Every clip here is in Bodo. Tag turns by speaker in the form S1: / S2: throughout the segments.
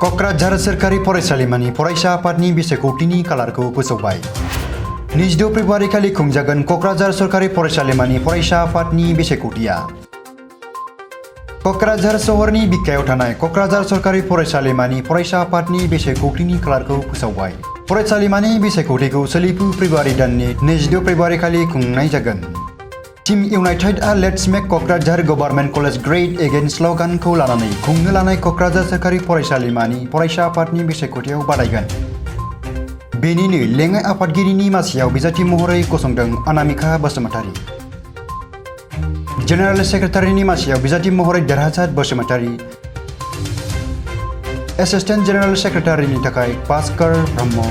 S1: क'क्राझार सोरखारि फरायसालिमानि फरायसा आफादनि बिसायख'थिनि खालारखौ फोसावबाय। 22 फेब्रुवारि खालि खुंजागोन क'क्राझार सोरखारि फरायसालिमानि फरायसा आफादनि बिसायख'थिया। क'क्राझार सहरनि बिखायाव थानाय क'क्राझार सोरखारि फरायसालिमानि फरायसा आफादनि बिसायख'थिनि खालारखौ फोसावबाय। फरायसालिमानि बिसायख'थिखौ सोलिफु फेब्रुवारि दाननि 22 फेब्रुवारि खालि खुंनाय जागोन। टीम इउनाइटेडआ let's make Kokrajhar government college great again स्ल'गानखौ लानानै खुंनो लानाय क'क्राझार सोरखारि फरायसालिमानि फरायसा आफादनि बिसायख'थियाव बादायगोन। बेनिनो लेङाइ आफादगिरिनि मासियाव बिजाथि महरै गसंदों अनामिका बसुमतारी। जेनेरेल सेक्रेटारिनि मासियाव बिजाथि महरै देरहासात बसुमतारी। एसिस्टेन्ट जेनेरेल सेक्रेटारिनि थाखाय भास्कर ब्रह्म।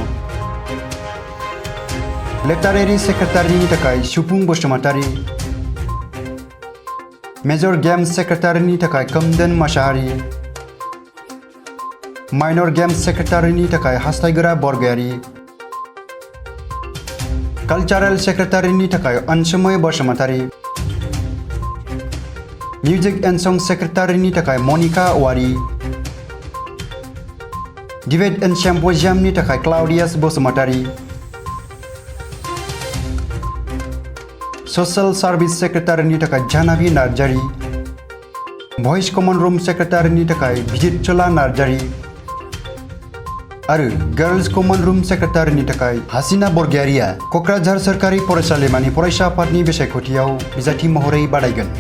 S1: लेटारेरि सेक्रेटारिनि थाखाय सुफुं बसुमतारी। मेजर गेम्स सेक्रेटारिनि थाखाय खोमदोन मोसाहारि। माइनर गेम्स सेक्रेटारिनि थाखाय हास्थायगोरा बरगयारी। कालचारेल सेक्रेटारिनि थाखाय अनसुमै बसुमतारी। मिउजिक एन्ड सं सेक्रेटारिनि थाखाय मनिका औवारी। डिबेट एन्ड सिम्प'जियामनि थाखाय क्लाउडियास बसुमतारी। ससियेल सार्भिस सेक्रेटारिनि थाखाय जाह्नबी नार्जारी। भइस कमन रुम सेक्रेटारिनि थाखाय बिजितसला नार्जारी आरो गार्ल्स कमन रुम सेक्रेटारिनि थाखाय हासिना बरगयारिया क'क्राझार सोरखारि फरायसालिमानि फरायसा आफादनि बिसायख'थियाव बिजाथि महरै बादायगोन।